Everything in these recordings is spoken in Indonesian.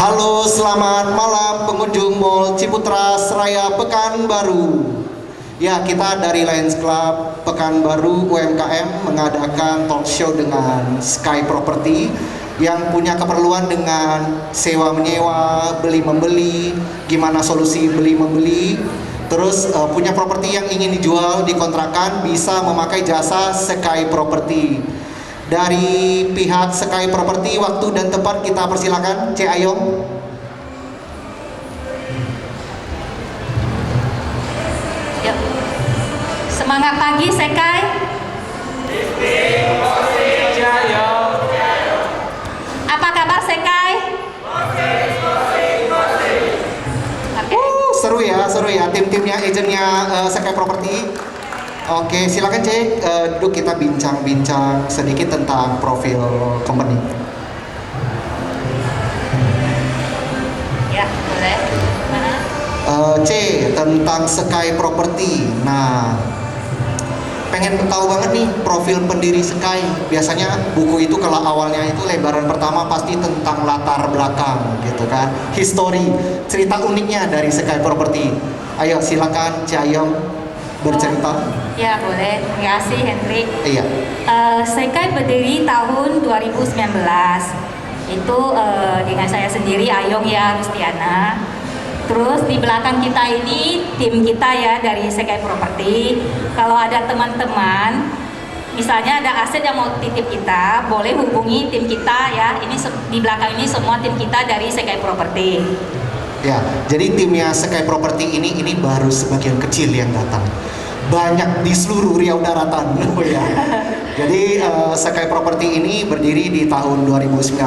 Halo, selamat malam pengunjung Mall Ciputra Seraya Pekanbaru. Ya, kita dari Lions Club Pekanbaru UMKM mengadakan talk show dengan Sky Property yang punya keperluan dengan sewa menyewa, beli membeli, gimana solusi beli membeli. Terus punya properti yang ingin dijual, dikontrakan, bisa memakai jasa Sky Property. Dari pihak Sky Property, waktu dan tempat kita persilakan, C. Ayong. Yuk. Semangat pagi, Sky. Apa kabar, Sky? Seru ya tim-timnya, agentnya Sky Property. Oke, silakan cek. Duk kita bincang-bincang sedikit tentang profil company. Ya, boleh. Mana? C, tentang Sky Property. Nah, pengen tahu banget nih profil pendiri Sky. Biasanya buku itu kalau awalnya itu lembaran pertama pasti tentang latar belakang gitu kan, history, cerita uniknya dari Sky Property. Ayo silakan C. Ayong bercerita. Ya, boleh. Terima kasih, Hendrik. Iya. Sky berdiri tahun 2019. Itu dengan saya sendiri, Ayong ya, Rustiana. Terus di belakang kita ini tim kita ya dari Sky Property. Kalau ada teman-teman, misalnya ada aset yang mau titip kita, boleh hubungi tim kita ya. Ini di belakang ini semua tim kita dari Sky Property. Ya, jadi timnya Sky Property ini baru sebagian kecil yang datang. Banyak di seluruh Riau Daratan. Oh ya. Jadi Sky Property ini berdiri di tahun 2019,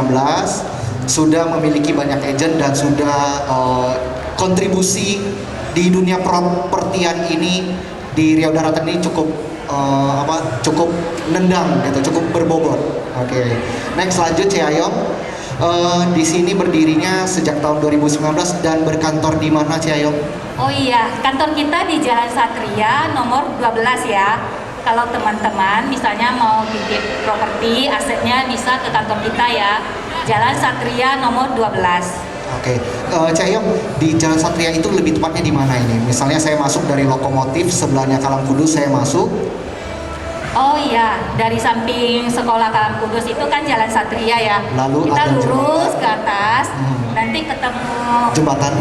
sudah memiliki banyak agent dan sudah kontribusi di dunia propertian ini di Riau Daratan ini cukup cukup nendang gitu, cukup berbobot. Oke. Next lanjut C. Ayong. Di sini berdirinya sejak tahun 2019 dan berkantor di mana C. Ayong? Oh iya, kantor kita di Jalan Satria nomor 12 ya. Kalau teman-teman misalnya mau titip properti, asetnya bisa ke kantor kita ya. Jalan Satria nomor 12. Oke, C. Ayong, di Jalan Satria itu lebih tepatnya di mana ini? Misalnya saya masuk dari Lokomotif, sebelahnya Kalam Kudus saya masuk. Oh iya, dari samping sekolah Kalam Kudus itu kan Jalan Satria ya. Lalu kita ada lurus jembatan. ke atas, nanti ketemu jembatan.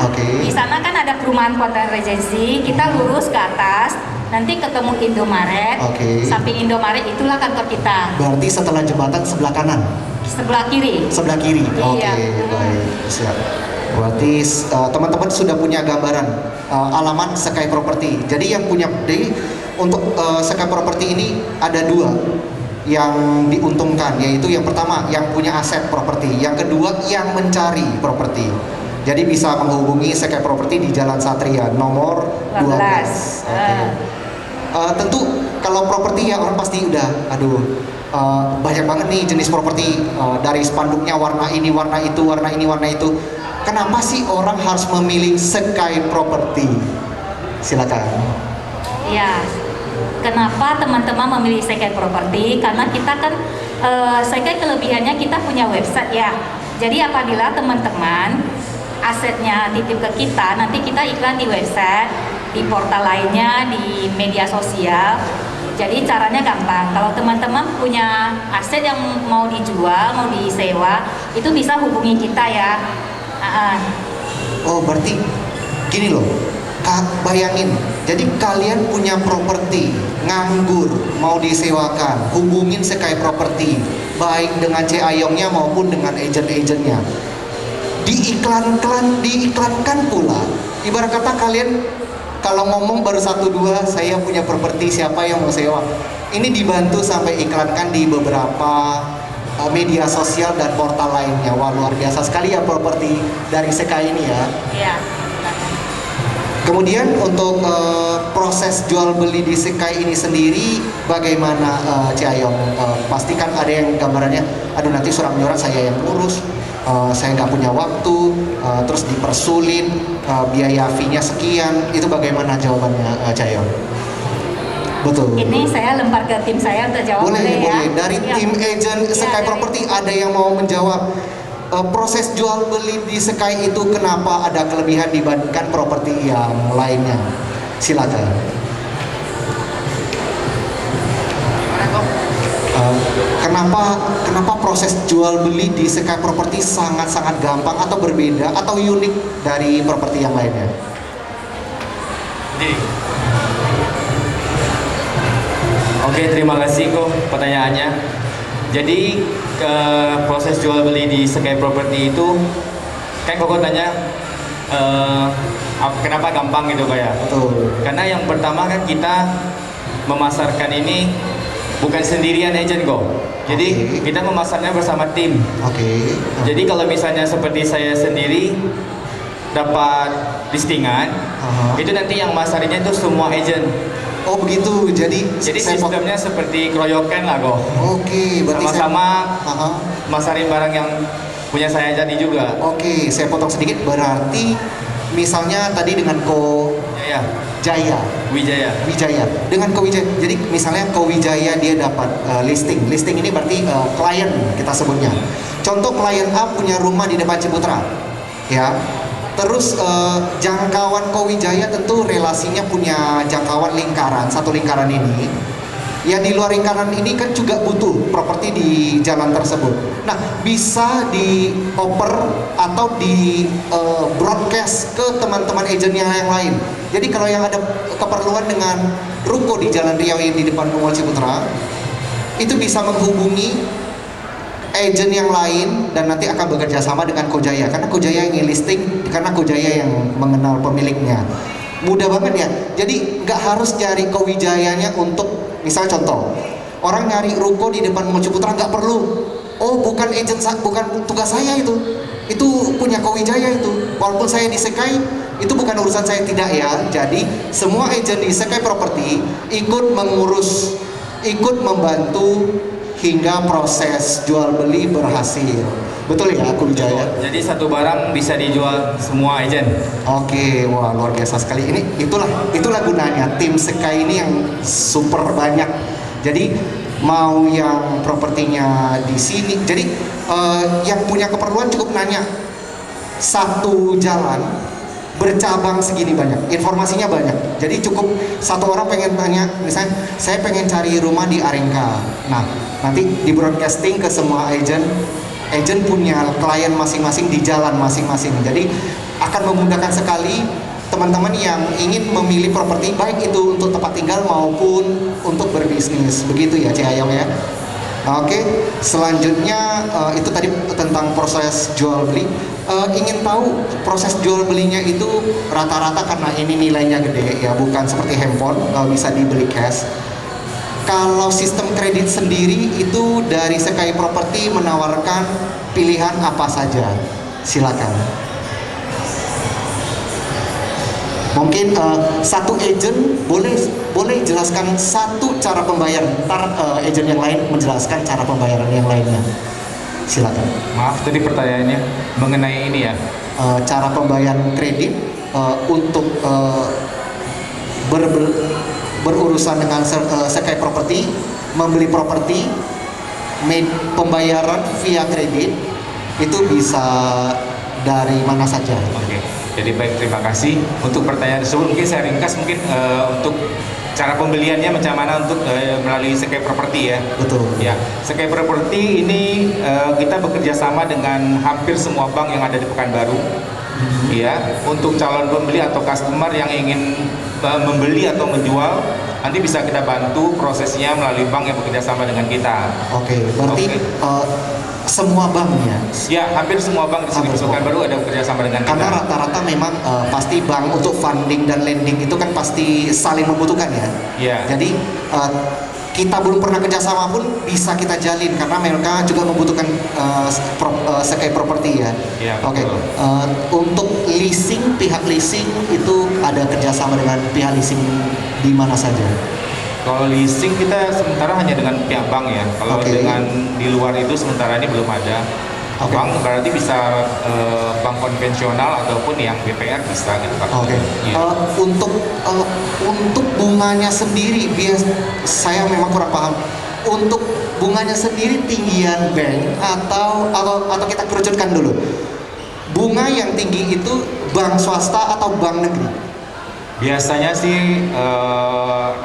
Oke. Di sana kan ada perumahan Kota Regency. Kita lurus ke atas, nanti ketemu Indomaret. Oke. Samping Indomaret itulah kantor kita. Berarti setelah jembatan sebelah kanan? Sebelah kiri. Sebelah kiri. Oke, Iya. baik, siap. Berarti teman-teman sudah punya gambaran alamat Sky Property. Jadi yang punya untuk Sky Property ini ada dua yang diuntungkan, yaitu yang pertama yang punya aset properti, yang kedua yang mencari properti. Jadi bisa menghubungi Sky Property di Jalan Satria nomor 12. Oke. Tentu kalau properti ya orang pasti udah, banyak banget nih jenis properti, dari spanduknya warna ini, warna itu, warna ini, warna itu. Kenapa sih orang harus memilih Sky Property? Silakan. Ya, kenapa teman-teman memilih Sky Property? Karena kita kan Sky kelebihannya kita punya website ya. Jadi apabila teman-teman asetnya titip ke kita, nanti kita iklan di website, di portal lainnya, di media sosial. Jadi caranya gampang. Kalau teman-teman punya aset yang mau dijual, mau disewa, itu bisa hubungi kita ya. Oh, berarti gini loh. Bayangin, jadi kalian punya properti, nganggur, mau disewakan, hubungin Sky Property, baik dengan C. Ayongnya maupun dengan agent-agentnya. Diiklankan pula. Ibarat kata kalian kalau ngomong baru 1-2, saya punya properti, siapa yang mau sewa? Ini dibantu sampai iklankan di beberapa media sosial dan portal lainnya. Wah, luar biasa sekali ya properti dari Sky ini ya. Iya. Kemudian untuk proses jual beli di Sky ini sendiri bagaimana C. Ayong? Pastikan ada yang gambarannya, aduh nanti surat menyurat saya yang urus, saya nggak punya waktu, terus dipersulit, biaya fee-nya sekian, itu bagaimana jawabannya C. Ayong? Betul. Ini saya lempar ke tim saya untuk jawab. Boleh, ya. boleh. Dari Ya. tim agent Sky Ya, Property ada yang mau menjawab. proses jual beli di Sky itu kenapa ada kelebihan dibandingkan properti yang lainnya? Silakan. Kenapa proses jual beli di Sky Property sangat-sangat gampang atau berbeda atau unik dari properti yang lainnya? Oke, terima kasih kok pertanyaannya. Jadi proses jual beli di Sky Property itu kan Koko tanya kenapa gampang gitu kayak. Betul. Karena yang pertama kan kita memasarkan ini bukan sendirian agent kok. Jadi kita memasarnya bersama tim. Oke. Jadi kalau misalnya seperti saya sendiri dapat listingan, itu nanti yang masarinnya itu semua agent. Oh begitu, jadi sistemnya seperti keroyokan lah kok. Oke, berarti sama-sama masarin barang yang punya saya jadi juga. Oke, saya potong sedikit. Berarti misalnya tadi dengan Wijaya dengan Wijaya. Jadi misalnya Wijaya dia dapat listing ini berarti klien kita sebutnya. Contoh klien A punya rumah di depan Ciputra, ya. Terus jangkauan Wijaya tentu relasinya punya jangkauan lingkaran, satu lingkaran ini. Ya di luar lingkaran ini kan juga butuh properti di jalan tersebut. Nah bisa dioper atau di broadcast ke teman-teman agent yang lain. Jadi kalau yang ada keperluan dengan ruko di Jalan Riau yang di depan Mall Ciputra, itu bisa menghubungi agent yang lain dan nanti akan bekerja sama dengan Wijaya karena Wijaya yang listing, karena Wijaya yang mengenal pemiliknya. Mudah banget ya. Jadi nggak harus cari Wijayanya untuk, misal contoh, orang nyari ruko di depan Mall Ciputra nggak perlu. Oh bukan agent, bukan tugas saya itu punya Wijaya itu. Walaupun saya di Sky, itu bukan urusan saya, tidak ya. Jadi semua agent di Sky Property ikut mengurus, ikut membantu hingga proses jual beli berhasil. Betul ya, Wijaya? Jadi satu barang bisa dijual semua agent. Oke, wah luar biasa sekali. Itulah gunanya tim Sky ini yang super banyak. Jadi mau yang propertinya di sini, jadi yang punya keperluan cukup nanya satu jalan bercabang segini banyak, informasinya banyak. Jadi cukup satu orang pengen tanya, misalnya saya pengen cari rumah di Arengka. Nah, nanti di broadcasting ke semua agent punya klien masing-masing di jalan masing-masing. Jadi akan memudahkan sekali teman-teman yang ingin memilih properti, baik itu untuk tempat tinggal maupun untuk berbisnis. Begitu ya, Cik Ayam ya. Oke, selanjutnya itu tadi tentang proses jual beli. Ingin tahu proses jual belinya itu rata-rata karena ini nilainya gede ya, bukan seperti handphone bisa dibeli cash. Kalau sistem kredit sendiri itu dari Sky Property menawarkan pilihan apa saja? Silakan. Mungkin satu agent boleh jelaskan satu cara pembayaran. Ntar agent yang lain menjelaskan cara pembayaran yang lainnya. Silakan. Maaf, tadi pertanyaannya mengenai ini ya. Cara pembayaran kredit untuk berurusan dengan Sky Property, membeli properti, pembayaran via kredit itu bisa dari mana saja. Oke. Jadi baik, terima kasih untuk pertanyaan tersebut. Mungkin saya ringkas untuk cara pembeliannya macam mana untuk melalui Sky Property ya. Betul. Ya, Sky Property ini kita bekerja sama dengan hampir semua bank yang ada di Pekanbaru. Ya, untuk calon pembeli atau customer yang ingin membeli atau menjual, nanti bisa kita bantu prosesnya melalui bank yang bekerja sama dengan kita. Oke, berarti semua bank ya? Ya, hampir semua bank di sini Pekanbaru ada bekerja sama dengan kita. Karena rata-rata memang pasti bank untuk funding dan lending itu kan pasti saling membutuhkan ya. Iya. Jadi kita belum pernah kerjasama pun bisa kita jalin karena mereka juga membutuhkan Sky Property ya. Iya. Oke. Untuk leasing, pihak leasing itu ada kerjasama dengan pihak leasing di mana saja? Kalau leasing kita sementara hanya dengan pihak bank ya. Kalau dengan di luar itu sementara ini belum ada. Bank berarti bisa bank konvensional ataupun yang BPR bisa gitu Pak. Oke. Ya. Untuk bunganya sendiri, saya memang kurang paham. untuk bunganya sendiri tinggian bank atau kita kerucutkan dulu. Bunga yang tinggi itu bank swasta atau bank negeri? Biasanya sih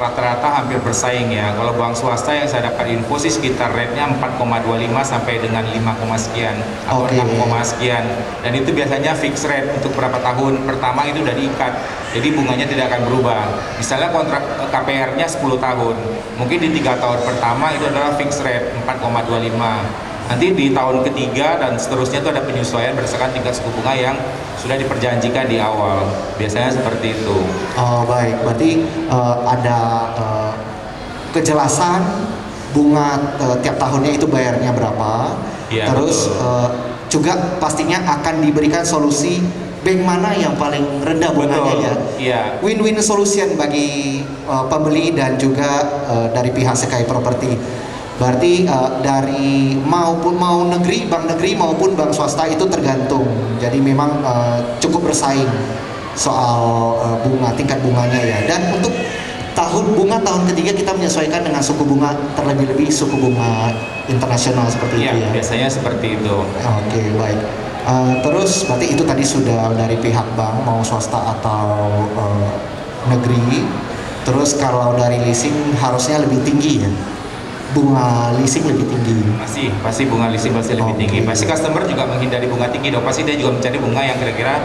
rata-rata hampir bersaing ya. Kalau bank swasta yang saya dapat info sih sekitar rate-nya 4,25 sampai dengan 5, sekian atau Oke. 6, sekian. Dan itu biasanya fixed rate untuk berapa tahun. Pertama itu udah diikat. Jadi bunganya tidak akan berubah. Misalnya kontrak KPR-nya 10 tahun. Mungkin di 3 tahun pertama itu adalah fixed rate 4,25. Nanti di tahun ketiga dan seterusnya itu ada penyesuaian berdasarkan tingkat suku bunga yang sudah diperjanjikan di awal. Biasanya seperti itu. Oh baik, berarti ada kejelasan bunga tiap tahunnya itu bayarnya berapa. Iya, Terus betul. juga pastinya akan diberikan solusi bank mana yang paling rendah bunganya Betul, ya. iya. Win-win solution bagi pembeli dan juga dari pihak Sekai Property. Berarti dari mau bank negeri maupun bank swasta itu tergantung. Jadi memang cukup bersaing soal tingkat bunganya ya. Dan untuk tahun ketiga kita menyesuaikan dengan suku bunga, terlebih-lebih suku bunga internasional seperti Iya, itu ya. biasanya seperti itu. Oke, baik. Terus berarti itu tadi sudah dari pihak bank mau swasta atau negeri. Terus kalau dari leasing harusnya lebih tinggi ya. Bunga leasing lebih tinggi. Pasti bunga leasing pasti lebih Oke. tinggi. Pasti customer juga menghindari bunga tinggi dong. Pasti dia juga mencari bunga yang kira-kira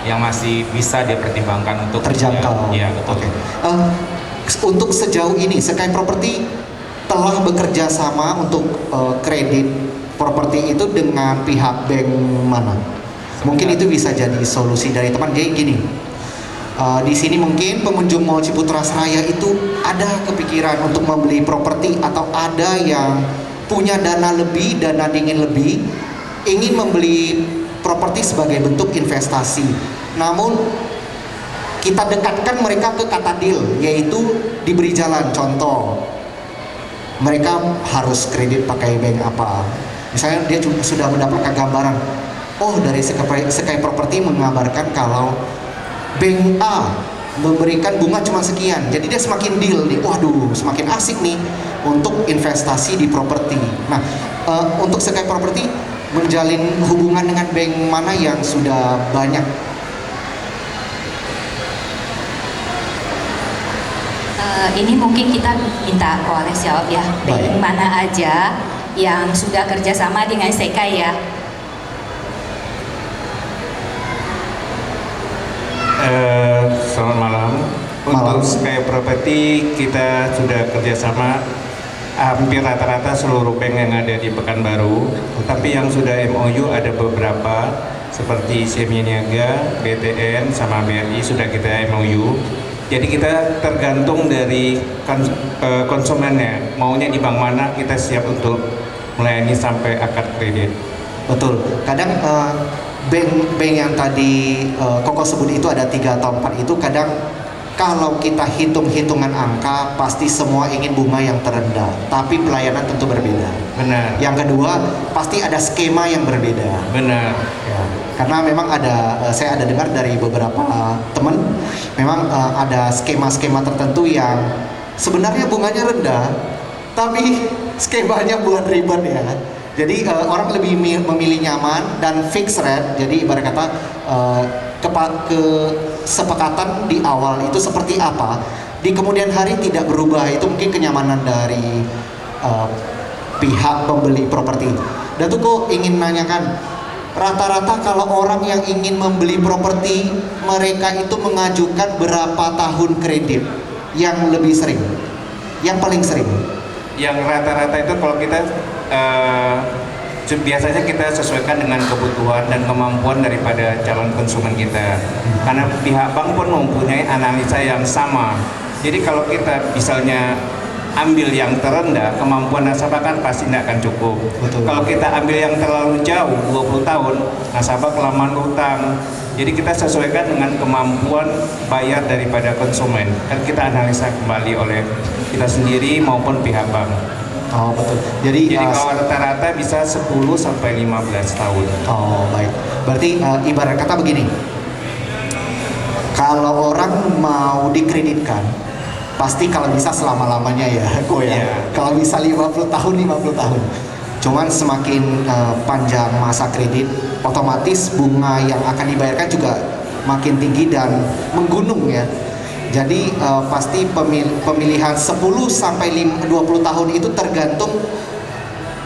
yang masih bisa dia pertimbangkan untuk Terjangkau. Ya, betul. Oke. Untuk sejauh ini Sekai Property telah bekerja sama untuk kredit properti itu dengan pihak bank mana? Mungkin itu bisa jadi solusi dari teman. Jadi gini, di sini mungkin pengunjung Mall Ciputra Seraya itu ada kepikiran untuk membeli properti atau ada yang punya dana lebih, dana dingin lebih, ingin membeli properti sebagai bentuk investasi. Namun kita dekatkan mereka ke kata deal, yaitu diberi jalan. Contoh, mereka harus kredit pakai bank apa. Misalnya dia sudah mendapatkan gambaran, oh dari Sekai Property mengabarkan kalau Bank A memberikan bunga cuma sekian, jadi dia semakin deal nih, waduh semakin asik nih untuk investasi di properti. Nah, untuk Sekai Property menjalin hubungan dengan bank mana yang sudah banyak? Ini mungkin kita minta Ko Alex jawab ya. Bank Baik. mana aja yang sudah kerjasama dengan Sekai ya? Selamat malam. Malam. Untuk Sekai Property kita sudah kerjasama hampir rata-rata seluruh bank yang ada di Pekanbaru. Tapi yang sudah MOU ada beberapa seperti Seminiaga, BTN, sama BRI sudah kita MOU. Jadi kita tergantung dari konsumennya, maunya di bank mana kita siap untuk melayani sampai akad kredit. Betul. Kadang bank yang tadi Koko sebut itu ada 3 atau 4 itu kadang kalau kita hitung-hitungan angka pasti semua ingin bunga yang terendah, tapi pelayanan tentu berbeda. Benar. Yang kedua pasti ada skema yang berbeda. Benar. Ya, karena memang saya ada dengar dari beberapa teman, memang ada skema-skema tertentu yang sebenarnya bunganya rendah, tapi skemanya buat ribet ya. Jadi orang lebih memilih nyaman dan fixed rate. Jadi ibarat kata kesepakatan di awal itu seperti apa, di kemudian hari tidak berubah. Itu mungkin kenyamanan dari pihak pembeli properti. Dan tuh kok ingin nanyakan, rata-rata kalau orang yang ingin membeli properti, mereka itu mengajukan berapa tahun kredit yang lebih sering, yang paling sering? Yang rata-rata itu kalau kita biasanya kita sesuaikan dengan kebutuhan dan kemampuan daripada calon konsumen kita. Karena pihak bank pun mempunyai analisa yang sama. Jadi kalau kita misalnya ambil yang terendah, kemampuan nasabah kan pasti tidak akan cukup. Betul. Kalau kita ambil yang terlalu jauh, 20 tahun, nasabah kelamaan utang. Jadi kita sesuaikan dengan kemampuan bayar daripada konsumen. Dan kita analisa kembali oleh kita sendiri maupun pihak bank. Oh betul. Jadi, Jadi kalau rata-rata bisa 10 sampai 15 tahun. oh baik. Berarti ibarat kata begini, kalau orang mau dikreditkan, pasti kalau bisa selama-lamanya ya, kok ya. Iya. Kalau bisa 50 tahun, 50 tahun. Cuman semakin panjang masa kredit, otomatis bunga yang akan dibayarkan juga makin tinggi dan menggunung ya. Jadi pasti pemilihan 10 sampai 20 tahun itu tergantung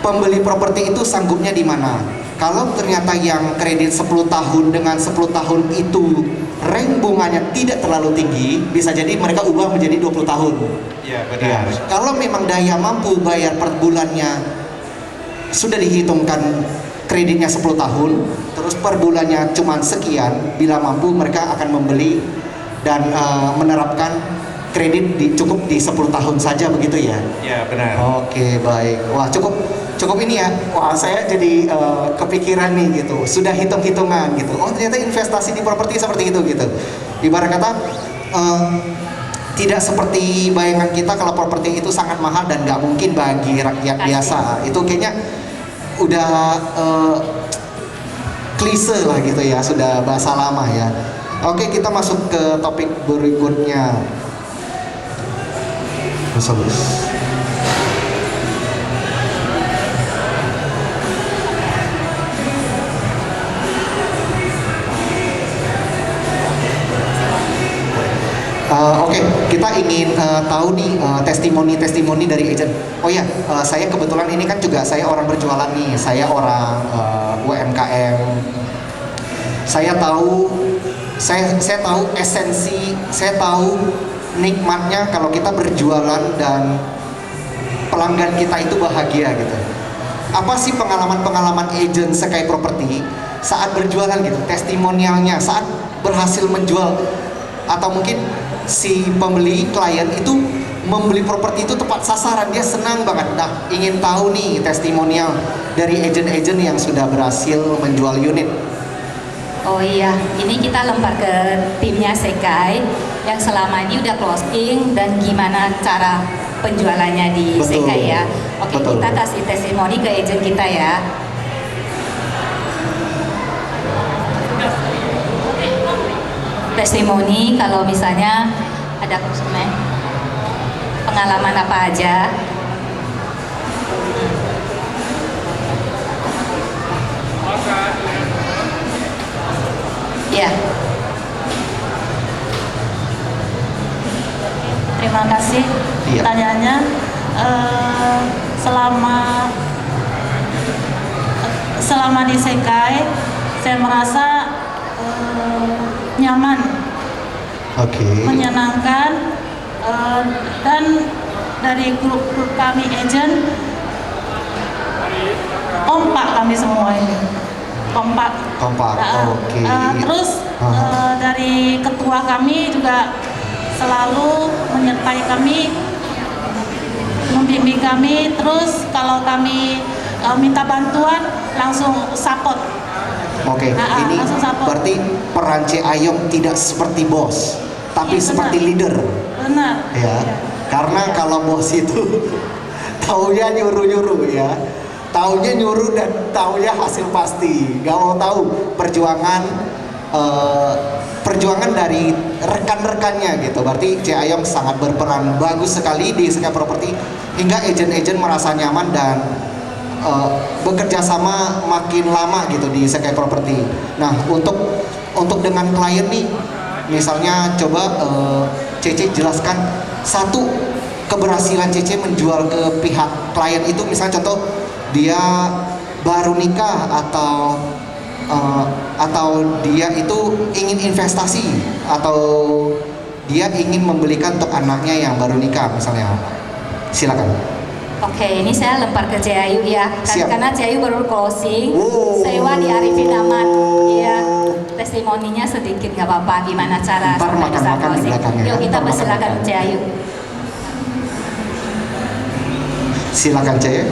pembeli properti itu sanggupnya di mana. Kalau ternyata yang kredit 10 tahun dengan 10 tahun itu rank bunganya tidak terlalu tinggi, bisa jadi mereka ubah menjadi 20 tahun. Ya, benar. Kalau memang daya mampu bayar per bulannya sudah dihitungkan kreditnya 10 tahun, terus per bulannya cuma sekian, bila mampu mereka akan membeli dan menerapkan kredit cukup di 10 tahun saja, begitu ya? Ya, benar. Oke, baik. Wah, cukup ini ya. Wah, saya jadi kepikiran nih gitu. Sudah hitung-hitungan gitu. Oh, ternyata investasi di properti seperti itu gitu. Ibarat kata tidak seperti bayangan kita kalau properti itu sangat mahal dan nggak mungkin bagi rakyat biasa. Itu kayaknya udah klise lah gitu ya, sudah bahasa lama ya. Oke, kita masuk ke topik berikutnya. Bagus. Oke, kita ingin tahu nih testimoni dari agent. Oh ya, saya kebetulan ini kan juga saya orang berjualan nih, saya orang UMKM. Saya tahu esensi, saya tahu nikmatnya kalau kita berjualan dan pelanggan kita itu bahagia gitu. Apa sih pengalaman agent Sky Property saat berjualan gitu, testimonialnya saat berhasil menjual, atau mungkin si pembeli klien itu membeli properti itu tepat sasaran, dia senang banget. Nah, ingin tahu nih testimonial dari agent-agent yang sudah berhasil menjual unit. Oh iya, ini kita lempar ke timnya Sekai yang selama ini udah closing dan gimana cara penjualannya di Betul. Sekai ya. Oke, Betul. kita kasih testimoni ke agent kita ya. Testimoni kalau misalnya ada konsumen, pengalaman apa aja. Ya. Terima kasih. Iya. Pertanyaannya, selama di Sekai, saya merasa nyaman, Oke. menyenangkan, dan dari grup kami agent kompak kami semua ini. Kompak. Oke. Terus Aha. dari ketua kami juga selalu menyertai kami, membimbing kami. Terus kalau kami minta bantuan langsung support. Oke, ini langsung support. berarti peran C. Ayong tidak seperti bos, tapi Iya, seperti benar. leader. Benar. Ya, karena kalau bos itu taunya nyuruh-nyuruh ya, taunya nyuruh dan taunya hasil pasti, gak mau tahu perjuangan dari rekan-rekannya gitu. Berarti C. Ayong sangat berperan bagus sekali di Sky Property hingga agent-agent merasa nyaman dan bekerja sama makin lama gitu di Sky Property. Nah, untuk dengan klien nih, misalnya coba Cece jelaskan satu keberhasilan Cece menjual ke pihak klien itu, misalnya contoh dia baru nikah atau dia itu ingin investasi atau dia ingin membelikan untuk anaknya yang baru nikah misalnya. Silakan. Oke, ini saya lempar ke Ciayu ya, Siap. karena Ciayu baru closing, Oh. sewa di Arifin Ahmad, iya, testimoninya sedikit nggak apa-apa, gimana cara Ntar sampai bisa makan-makan di closing. belakangnya ya, Yuk kita ntar persilakan makan-makan. Ciayu. Silakan Cece.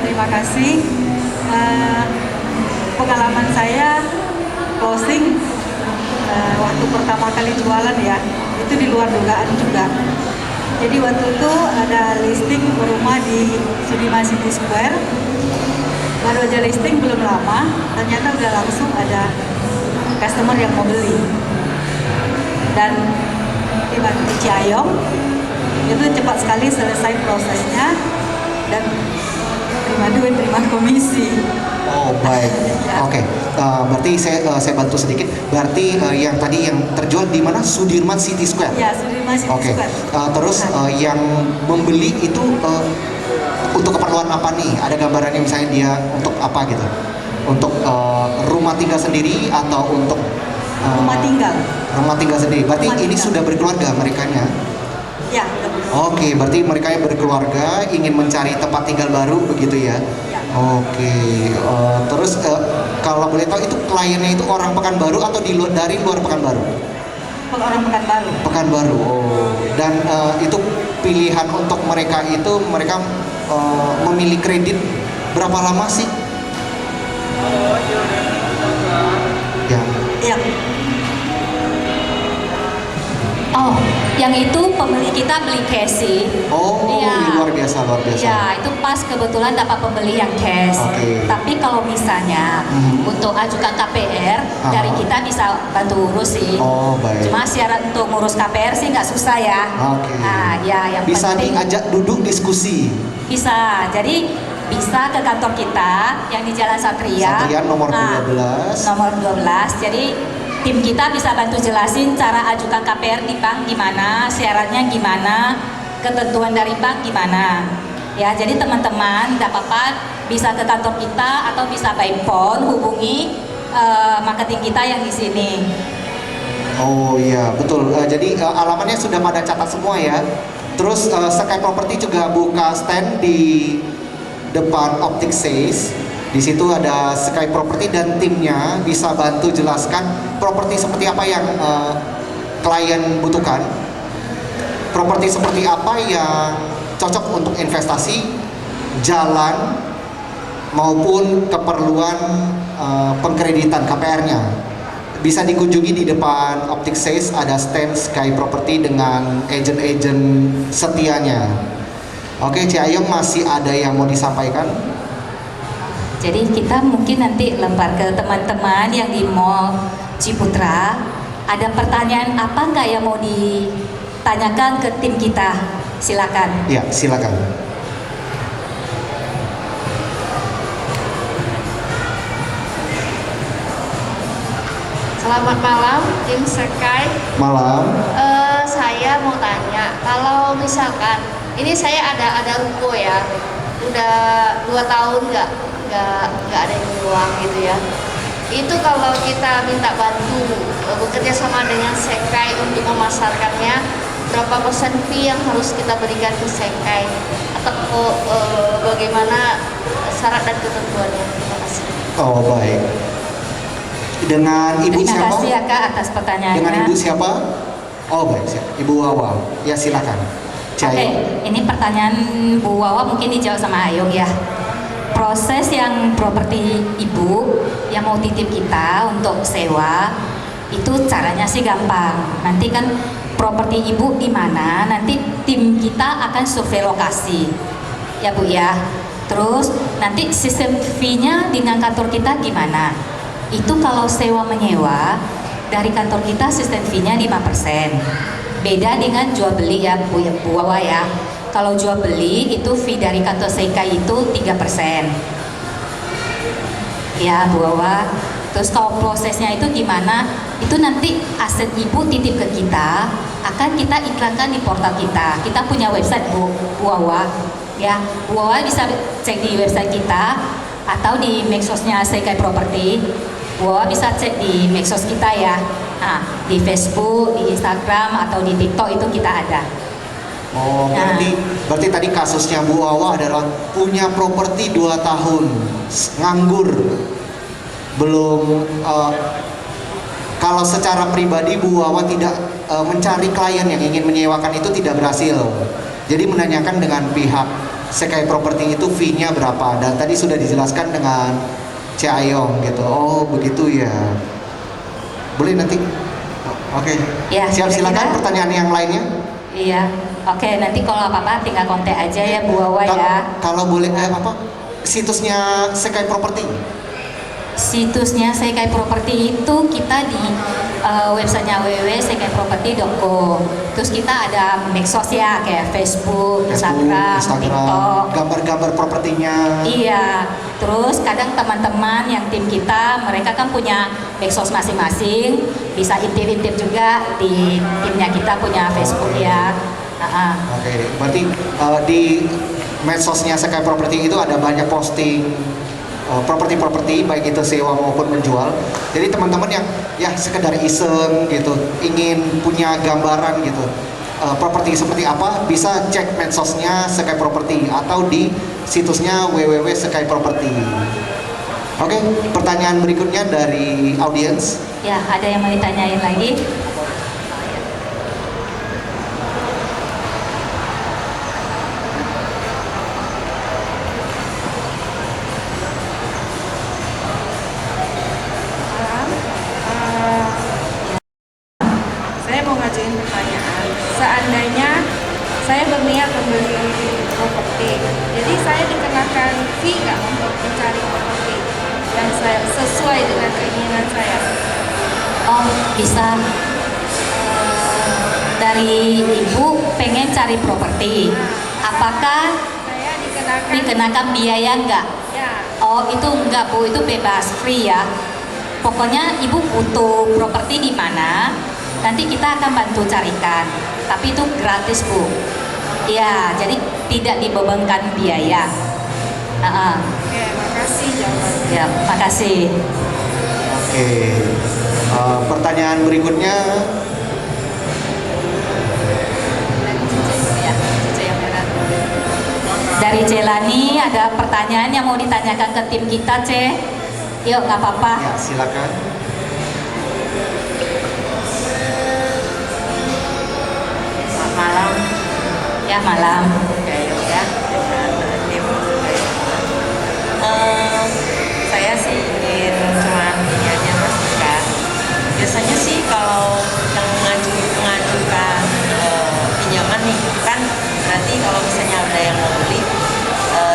Terima kasih. Pengalaman saya closing waktu pertama kali jualan ya, itu di luar dugaan juga. Jadi waktu itu ada listing rumah di Sudirman City Square. Baru aja listing belum lama, ternyata udah langsung ada customer yang mau beli. Dan dibantu Ciayong, itu cepat sekali selesai prosesnya dan terima duit, terima komisi. Oh baik, oke. Berarti saya bantu sedikit. Berarti yang tadi yang terjual di mana? Sudirman City Square. Ya, Sudirman City Oke. Square. Terus yang membeli itu untuk keperluan apa nih? Ada gambarannya misalnya dia untuk apa gitu? Untuk rumah tinggal sendiri atau untuk Rumah tinggal. Rumah tinggal sendiri. Berarti Rumah ini tinggal. sudah berkeluarga merekanya. Ya, Oke, berarti mereka yang berkeluarga ingin mencari tempat tinggal baru begitu ya? Ya. Oke, terus kalau boleh tahu itu kliennya itu orang Pekanbaru atau dari luar Pekanbaru? orang Pekanbaru. Pekanbaru, oh. Dan itu pilihan untuk mereka itu mereka memilih kredit berapa lama sih? Ya. Ya, Oh, yang itu pembeli kita beli cash sih. Oh, Iya. luar biasa, luar biasa. Ya, itu pas kebetulan dapat pembeli yang cash. Oke. Tapi kalau misalnya untuk ajukan KPR, dari kita bisa bantu urus sih. Oh, baik. Cuma syarat untuk ngurus KPR sih nggak susah ya. Oke. Nah, ya yang Bisa penting diajak duduk diskusi. bisa. Jadi bisa ke kantor kita yang di Jalan Satria. Satria nomor Nah, 12. Nomor 12. Jadi tim kita bisa bantu jelasin cara ajukan KPR di bank gimana, syaratnya gimana, ketentuan dari bank gimana. Ya, jadi teman-teman tidak apa-apa bisa ke kantor kita atau bisa by phone hubungi marketing kita yang di sini. Oh iya, betul. Jadi alamatnya sudah pada catat semua ya. Terus Sky Property juga buka stand di depan Optik Says. Di situ ada Sky Property dan timnya bisa bantu jelaskan properti seperti apa yang klien butuhkan. Properti seperti apa yang cocok untuk investasi, jalan maupun keperluan pengkreditan KPR-nya. Bisa dikunjungi di depan Optik Says, ada stand Sky Property dengan agent-agent setianya. Oke, Ci Ayong masih ada yang mau disampaikan? Jadi kita mungkin nanti lempar ke teman-teman yang di Mall Ciputra. Ada pertanyaan apa nggak yang mau ditanyakan ke tim kita? Silakan. Ya, silakan. Selamat malam, tim Sky. Malam. Saya mau tanya, kalau misalkan ini saya ada ruko ya, udah 2 tahun nggak ada yang uang gitu ya. Itu kalau kita minta bantu bekerja sama dengan Sky untuk memasarkannya, berapa persen fee yang harus kita berikan ke Sky atau bagaimana syarat dan ketentuannya? Terima kasih. Oh, baik. Dengan Ibu Terima siapa? kasih ya Kak atas pertanyaannya. Dengan Ibu siapa? Oh, baik, siap. Ibu Wawa. Ya, silakan. Ci Oke, Ayong. ini pertanyaan Bu Wawa mungkin dijawab sama Ayong ya. Proses yang properti Ibu yang mau titip kita untuk sewa itu caranya sih gampang. Nanti kan properti Ibu di mana, nanti tim kita akan survei lokasi. Ya Bu ya. Terus nanti sistem fee-nya dengan kantor kita gimana? Itu kalau sewa menyewa dari kantor kita sistem fee-nya 5%. Beda dengan jual beli ya Bu Wawa ya. Kalau jual beli itu fee dari kantor Sekai itu 3%. Ya Bu Wawa. Terus kalau prosesnya itu gimana? Itu nanti aset Ibu titip ke kita, akan kita iklankan di portal kita. Kita punya website Bu Wawa. Ya, Bu Wawa bisa cek di website kita atau di medsosnya Sekai Property. Bu Wawa bisa cek di medsos kita ya. Nah, di Facebook, di Instagram atau di TikTok itu kita ada. Oh, berarti tadi kasusnya Bu Wawa adalah punya properti 2 tahun, nganggur, belum. Kalau secara pribadi Bu Wawa tidak mencari klien yang ingin menyewakan itu tidak berhasil. Jadi menanyakan dengan pihak Sky Property itu fee-nya berapa, dan tadi sudah dijelaskan dengan Ci Ayong gitu. Oh, begitu ya. Boleh nanti. Oke. Ya, Siap, kira-kira. silakan pertanyaan yang lainnya. Iya. Oke, nanti kalau apa-apa tinggal kontak aja ya Bu Wawa ya. Kalau boleh apa? Situsnya Sky Property. Situsnya Sekai Property itu kita di websitenya www.sekaiproperty.co. Terus kita ada medsos ya kayak Facebook, Instagram, TikTok. Gambar-gambar propertinya. Iya. Terus kadang teman-teman yang tim kita mereka kan punya medsos masing-masing, bisa intip-intip juga di timnya kita punya Facebook ya. Oke, berarti di medsosnya Sekai Property itu ada banyak posting properti-properti baik itu sewa maupun menjual. Jadi teman-teman yang ya sekedar iseng gitu, ingin punya gambaran gitu properti seperti apa, bisa cek medsosnya Sekai Property atau di situsnya www.sekaiproperty. Oke, pertanyaan berikutnya dari audiens. Ya, ada yang mau ditanyain lagi? Saya mau ngajuin pertanyaan. Seandainya saya berniat membeli properti, jadi saya dikenakan fee nggak untuk mencari properti yang saya sesuai dengan keinginan saya? Oh, bisa. Dari ibu pengen cari properti, apakah Saya dikenakan. dikenakan biaya enggak? Ya. Oh, itu enggak Bu, itu bebas, free ya. Pokoknya ibu butuh properti di mana, nanti kita akan bantu carikan. Tapi itu gratis Bu. Ya, jadi tidak dibebankan biaya. Oke, makasih jawabannya. Ya, makasih. Oke, pertanyaan berikutnya. Ya, cucu yang berat. Dari Celani ada pertanyaan yang mau ditanyakan ke tim kita, Ce. Yuk, nggak apa-apa. Ya, silakan. Selamat malam. Ya, malam. Ya, ya. Saya sih ingin cuman ini aja Mas Dika. Biasanya sih kalau yang mengajukan pinjaman nih kan berarti kalau misalnya ada yang mau beli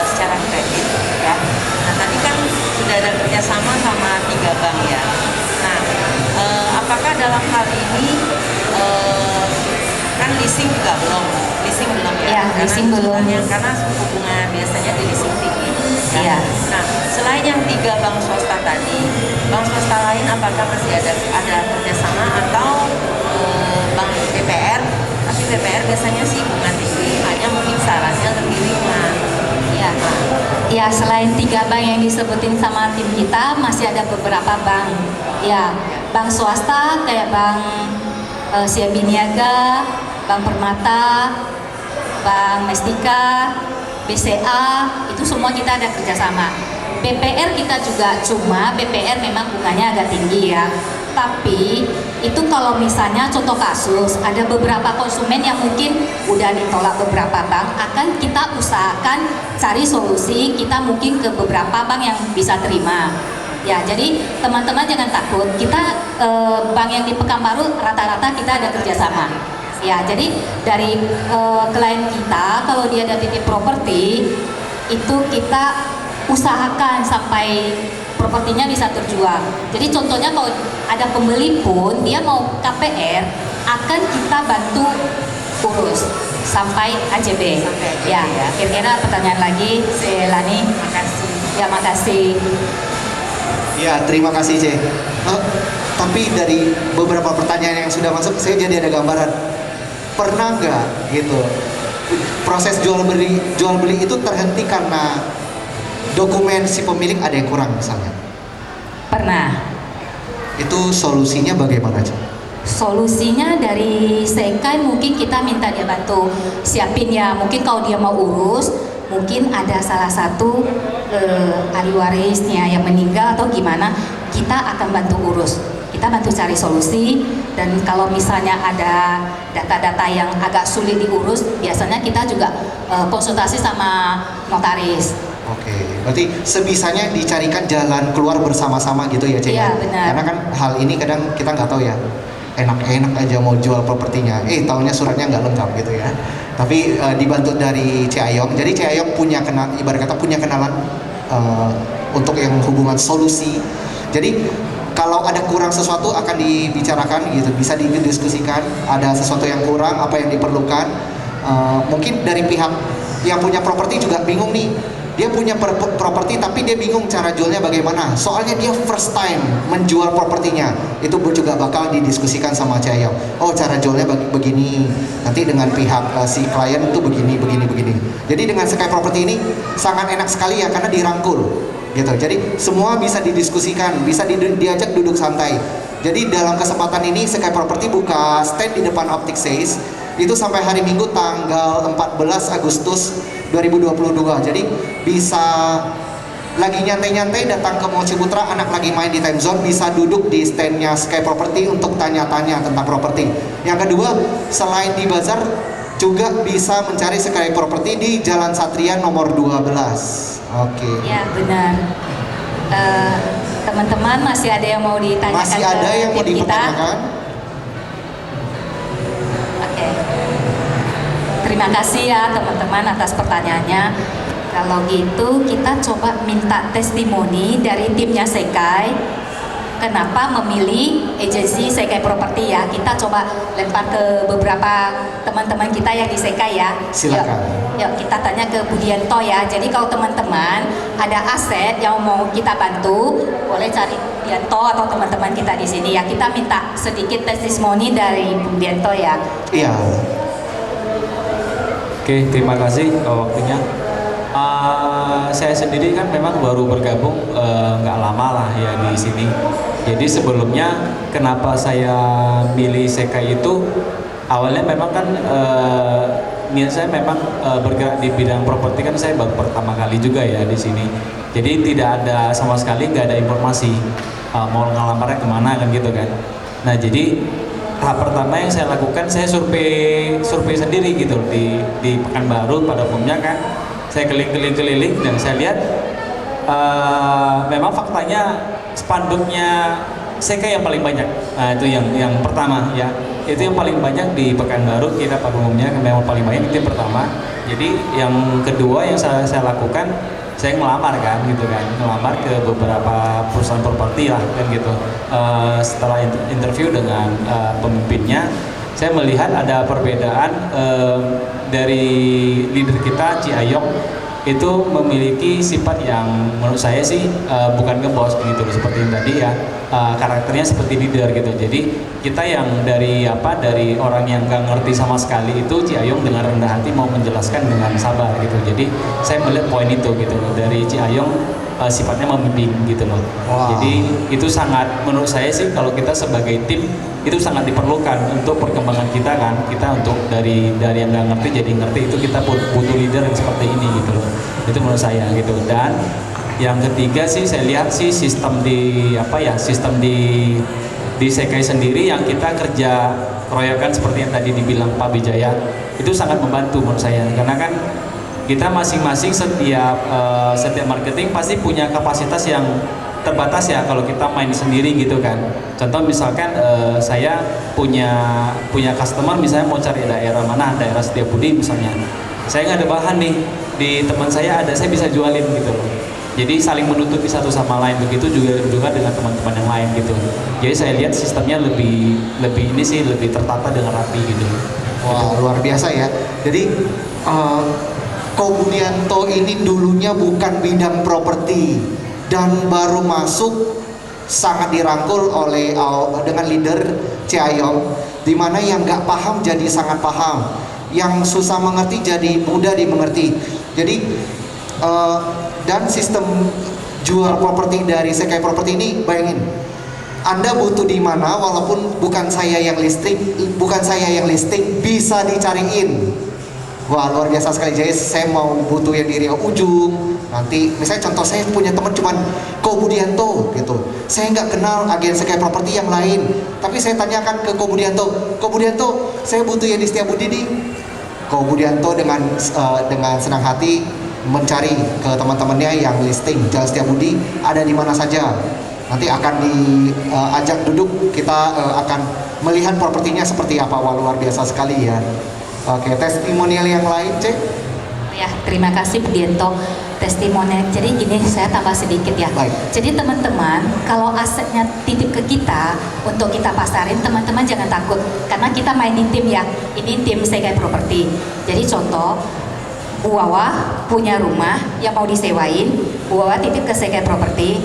secara kredit ya. Nah tadi kan sudah ada kerjasama sama 3 bank ya. Nah apakah dalam hal ini kan leasing juga belum Ya, leasing belum. karena suku bunga biasanya di leasing tinggi. Iya. Nah, selain yang 3 bank swasta tadi, bank swasta lain apakah masih ada kerjasama atau bank BPR? Tapi BPR biasanya sih bunga tinggi, hanya mungkin syaratnya lebih ringan. Ya. Ya, selain 3 bank yang disebutin sama tim kita, masih ada beberapa bank. Ya, bank swasta kayak Bank Siabi Niaga, Bank Permata, Bank Mestika, BCA, itu semua kita ada kerjasama. BPR kita juga, cuma BPR memang bunganya agak tinggi ya. Tapi itu kalau misalnya contoh kasus, ada beberapa konsumen yang mungkin udah ditolak beberapa bank, akan kita usahakan cari solusi, kita mungkin ke beberapa bank yang bisa terima. Ya, jadi teman-teman jangan takut, kita bank yang di Pekanbaru rata-rata kita ada kerjasama. Ya, jadi dari klien kita kalau dia ada titip properti itu kita usahakan sampai propertinya bisa terjual. Jadi contohnya kalau ada pembeli pun dia mau KPR akan kita bantu urus sampai AJB. Ya, kira-kira pertanyaan lagi, Selani. Makasih. Ya, makasih. Ya, terima kasih, C. Tapi dari beberapa pertanyaan yang sudah masuk, saya jadi ada gambaran. Pernah nggak gitu proses jual beli itu terhenti karena dokumen si pemilik ada yang kurang misalnya? Pernah. Itu solusinya bagaimana, C? Solusinya dari Sekai mungkin kita minta dia bantu siapin ya, mungkin kalau dia mau urus mungkin ada salah satu ahli warisnya yang meninggal atau gimana, kita akan bantu urus, kita bantu cari solusi. Dan kalau misalnya ada data-data yang agak sulit diurus, biasanya kita juga konsultasi sama notaris. Oke, berarti sebisanya dicarikan jalan keluar bersama-sama gitu ya, Cek? Iya, benar. Karena kan hal ini kadang kita nggak tahu ya, enak-enak aja mau jual propertinya, tahunya suratnya nggak lengkap gitu ya. Tapi dibantu dari Ayong, jadi Ayong punya ibarat kata punya kenalan untuk yang hubungan solusi Jadi kalau ada kurang sesuatu akan dibicarakan gitu, bisa didiskusikan. Ada sesuatu yang kurang, apa yang diperlukan. Mungkin dari pihak yang punya properti juga bingung nih. Dia punya properti tapi dia bingung cara jualnya bagaimana. Soalnya dia first time menjual propertinya. Itu juga bakal didiskusikan sama Cahyo. Oh, cara jualnya begini. Nanti dengan pihak si klien itu begini. Jadi dengan Sky Property ini sangat enak sekali ya karena dirangkul gitu. Jadi semua bisa didiskusikan, bisa diajak duduk santai. Jadi dalam kesempatan ini Sky Property buka stand di depan Optik Seis itu sampai hari Minggu tanggal 14 Agustus 2022. Jadi bisa lagi nyantai-nyantai datang ke Mall Ciputra, anak lagi main di time zone, bisa duduk di standnya Sky Property untuk tanya-tanya tentang properti. Yang kedua, selain di bazar juga bisa mencari Sky Property di Jalan Satria nomor 12. Oke. Ya, benar. Teman-teman masih ada yang mau ditanyakan? Masih ada yang mau dipertanyakan? Oke. Terima kasih ya teman-teman atas pertanyaannya. Kalau gitu kita coba minta testimoni dari timnya Sekai. Kenapa memilih agensi Sekai Property ya? Kita coba lempar ke beberapa teman-teman kita yang di Sekai ya. Silakan. Yuk kita tanya ke Budianto ya. Jadi kalau teman-teman ada aset yang mau kita bantu, boleh cari Budianto atau teman-teman kita di sini ya. Kita minta sedikit testimoni dari Budianto ya. Iya. Oke, terima kasih waktunya. Saya sendiri kan memang baru bergabung nggak lama lah ya di sini. Jadi sebelumnya kenapa saya milih Sekai itu awalnya memang kan niat saya memang bergerak di bidang properti kan saya baru pertama kali juga ya di sini. Jadi tidak ada sama sekali nggak ada informasi mau ngalamarnya kemana kan gitu kan. Nah jadi tahap pertama yang saya lakukan saya survei sendiri gitu di Pekanbaru pada umumnya kan. Saya keliling dan saya lihat memang faktanya spanduknya Sekai yang paling banyak. Nah, itu yang pertama ya. Itu yang paling banyak di Pekanbaru kita pada umumnya memang paling banyak itu yang pertama. Jadi yang kedua yang saya lakukan saya ngelamar kan gitu kan, ngelamar ke beberapa perusahaan properti lah kan gitu. Setelah interview dengan pemimpinnya, saya melihat ada perbedaan dari leader kita Ci Ayong itu memiliki sifat yang menurut saya sih bukan ngebos gitu seperti yang tadi ya, karakternya seperti leader gitu. Jadi kita yang dari orang yang nggak ngerti sama sekali itu Ci Ayong dengan rendah hati mau menjelaskan dengan sabar gitu. Jadi saya melihat poin itu gitu dari Ci Ayong sifatnya membimbing gitu loh. Wow. Jadi itu sangat menurut saya sih kalau kita sebagai tim itu sangat diperlukan untuk perkembangan kita kan. Kita untuk dari yang nggak ngerti jadi ngerti itu kita butuh leader yang seperti ini gitu loh. Itu menurut saya gitu. Dan yang ketiga sih saya lihat sih sistem di Sekai sendiri yang kita kerja keroyokan seperti yang tadi dibilang Pak Bijaya itu sangat membantu menurut saya karena kan kita masing-masing setiap marketing pasti punya kapasitas yang terbatas ya kalau kita main sendiri gitu kan. Contoh misalkan saya punya customer misalnya mau cari daerah mana, daerah Setiabudi misalnya. Saya nggak ada bahan nih, di teman saya ada, saya bisa jualin gitu loh. Jadi saling menutupi satu sama lain, begitu juga dengan teman-teman yang lain gitu. Jadi saya lihat sistemnya lebih tertata dengan rapi gitu. Wah, luar biasa ya. Jadi Ko Budianto ini dulunya bukan bidang properti dan baru masuk sangat dirangkul oleh dengan leader Ci Ayong, di mana yang nggak paham jadi sangat paham, yang susah mengerti jadi mudah dimengerti. Jadi dan sistem jual properti dari Sekai Property ini, bayangin Anda butuh di mana walaupun bukan saya yang listing bisa dicariin. Wah, luar biasa sekali. Jadi saya mau butuh yang di Riau Ujung. Nanti misalnya contoh saya punya teman cuman Ko Budianto gitu. Saya nggak kenal agen Sekai Property yang lain. Tapi saya tanyakan ke Ko Budianto, saya butuh yang di Setiabudi nih. Ko Budianto dengan senang hati mencari ke teman-temannya yang listing Jalan Setiabudi ada di mana saja. Nanti akan diajak duduk, kita akan melihat propertinya seperti apa. Wah, luar biasa sekali ya. Oke, testimonial yang lain, Cek. Ya, terima kasih Bu Dianto testimoni. Jadi gini, saya tambah sedikit ya. Baik. Jadi teman-teman, kalau asetnya titip ke kita untuk kita pasarin, teman-teman jangan takut karena kita mainin tim ya. Ini tim Sekai Property. Jadi contoh, Bu Wawa punya rumah yang mau disewain, Bu Wawa titip ke Sekai Property.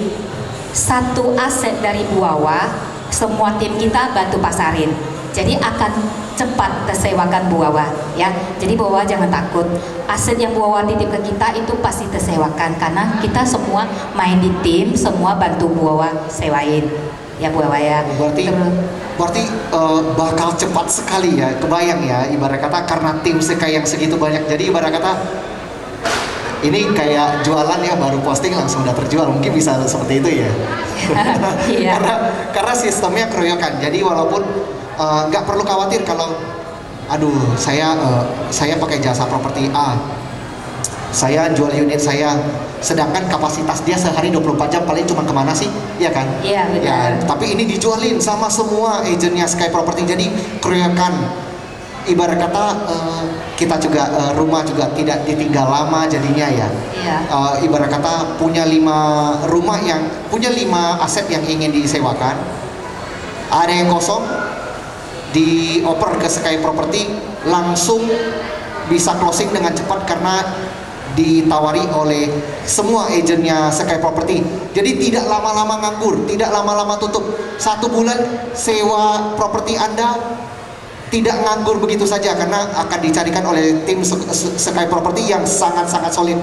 Satu aset dari Bu Wawa, semua tim kita bantu pasarin. Jadi akan cepat tersewakan Bu Wawa ya. Jadi Bu Wawa jangan takut. Aset yang Bu Wawa titip ke kita itu pasti tersewakan karena kita semua main di tim, semua bantu Bu Wawa sewain. Ya Bu Wawa ya. Berarti bakal cepat sekali ya. Kebayang ya, ibarat kata karena tim Sekai yang segitu banyak. Jadi ibarat kata ini kayak jualan ya, baru posting langsung udah terjual. Mungkin bisa seperti itu ya. Iya. karena sistemnya keroyokan. Jadi walaupun nggak perlu khawatir kalau aduh saya pakai jasa properti A, saya jual unit saya, sedangkan kapasitas dia sehari 24 jam paling cuma kemana sih, ya kan? Iya benar. Ya, tapi ini dijualin sama semua agennya Sky Property, jadi keroyokan. Ibarat kata kita juga rumah juga tidak ditinggal lama jadinya ya. Iya. Ibarat kata punya 5 aset yang ingin disewakan, ada yang kosong, dioper ke Sky Property, langsung bisa closing dengan cepat karena ditawari oleh semua agennya Sky Property. Jadi tidak lama-lama nganggur, tidak lama-lama tutup. 1 bulan sewa properti Anda tidak nganggur begitu saja karena akan dicarikan oleh tim Sky Property yang sangat-sangat solid.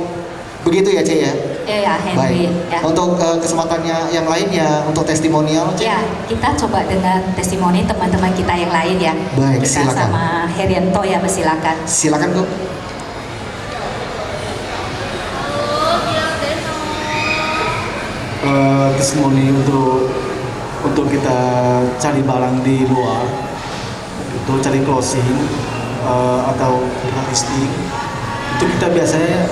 Begitu ya, Ce ya? Iya, Henry. Baik. Ya. Untuk kesempatannya yang lain ya, untuk testimonial, Ce. Ya, kita coba dengan testimoni teman-teman kita yang lain ya. Baik, Kita silakan. sama Herianto ya, silakan. Silakan, Bu. Testimoni untuk kita cari barang di luar, untuk cari closing atau listing, itu kita biasanya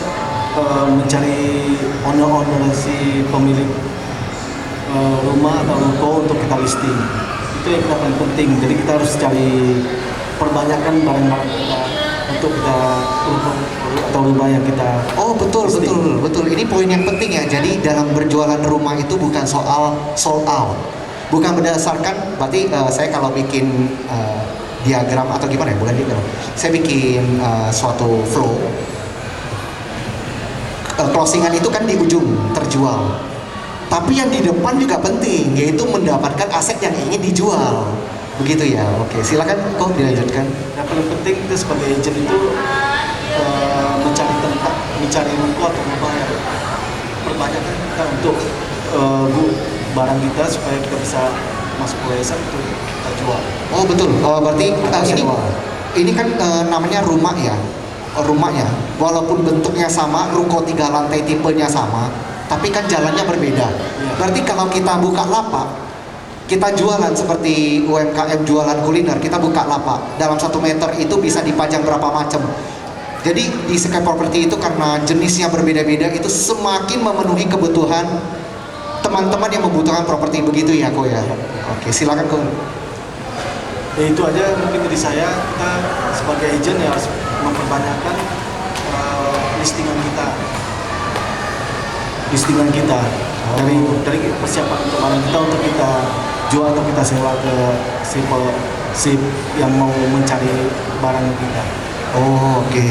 mencari owner si pemilik rumah atau ruko untuk kita listing. Itu yang kita paling penting. Jadi kita harus cari perbanyakkan barang-barang kita untuk kita atau rumah yang kita. Oh betul listing. betul. Ini poin yang penting ya. Jadi dalam berjualan rumah itu bukan soal sold out, bukan berdasarkan. Berarti saya kalau bikin diagram atau gimana ya, bukan diagram. Saya bikin suatu flow. Closingan itu kan di ujung terjual, tapi yang di depan juga penting, yaitu mendapatkan aset yang ingin dijual. Begitu ya. Oke, silakan kok dilanjutkan. Yang paling penting kita sebagai agent itu mencari tempat, mencari ruko atau rumah yang perbanyakkan kita untuk barang kita supaya kita bisa masuk ke yayasan untuk kita jual. Oh betul. Berarti ini kan namanya rumah ya. Rumah ya, walaupun bentuknya sama, ruko 3 lantai tipenya sama, tapi kan jalannya berbeda. Berarti kalau kita buka lapak, kita jualan seperti UMKM jualan kuliner, kita buka lapak dalam 1 meter itu bisa dipajang berapa macam. Jadi di Sky Property itu karena jenisnya berbeda-beda, itu semakin memenuhi kebutuhan teman-teman yang membutuhkan properti. Begitu ya Ko ya. Oke, silakan Ko. Ya itu aja mungkin dari saya. Kita sebagai agent ya harus memperbanyakkan listingan kita dari persiapan untuk barang kita untuk kita jual atau kita sewa ke si yang mau mencari barang kita. Oh, oke.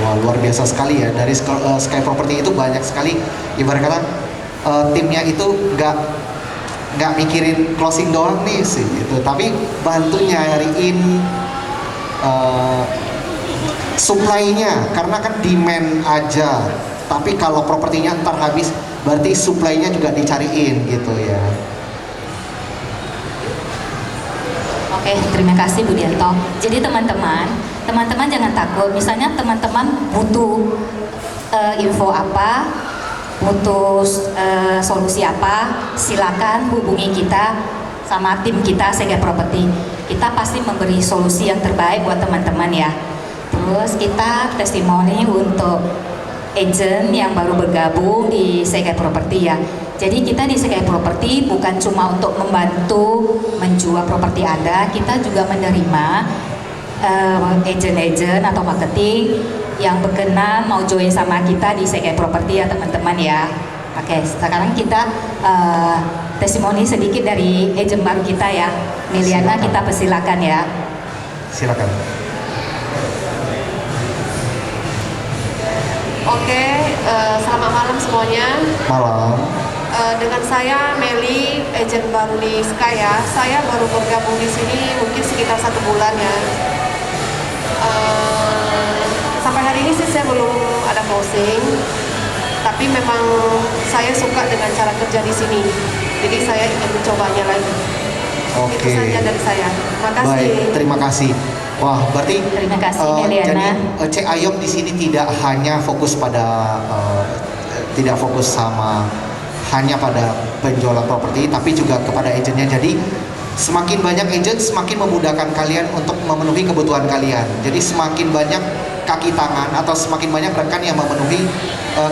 Wah, luar biasa sekali ya. Dari Sky Property itu banyak sekali, ibarat kata timnya itu nggak mikirin closing doang nih sih gitu, tapi bantu nyariin supply-nya, karena kan demand aja, tapi kalau propertinya ntar habis berarti supply-nya juga dicariin gitu ya. Oke, terima kasih Bu Dianto. Jadi teman-teman jangan takut. Misalnya teman-teman butuh info apa, butuh solusi apa, silakan hubungi kita sama tim kita Sky Property. Kita pasti memberi solusi yang terbaik buat teman-teman ya. Terus kita testimoni untuk agent yang baru bergabung di Sky Property ya. Jadi kita di Sky Property bukan cuma untuk membantu menjual properti Anda, kita juga menerima agent-agent atau marketing yang berkenan mau join sama kita di Sekai Property ya teman-teman ya. Oke, sekarang kita testimoni sedikit dari agent baru kita ya, Meliana. Kita persilakan ya. Silakan. Oke, selamat malam semuanya. Malam. Dengan saya Meli, agent baru di Sky ya. Saya baru bergabung di sini mungkin sekitar 1 bulan ya. Sampai hari ini sih saya belum ada closing, tapi memang saya suka dengan cara kerja di sini. Jadi saya ingin mencobanya lagi. Oke. Itu saja dari saya. Terima kasih. Baik, terima kasih. Wah, berarti Terima kasih, Meliana. jadi Cek Ayom di sini tidak hanya fokus pada tidak fokus sama hanya pada penjualan properti, tapi juga kepada agennya. Jadi semakin banyak agent, semakin memudahkan kalian untuk memenuhi kebutuhan kalian. Jadi semakin banyak kaki tangan atau semakin banyak rekan yang memenuhi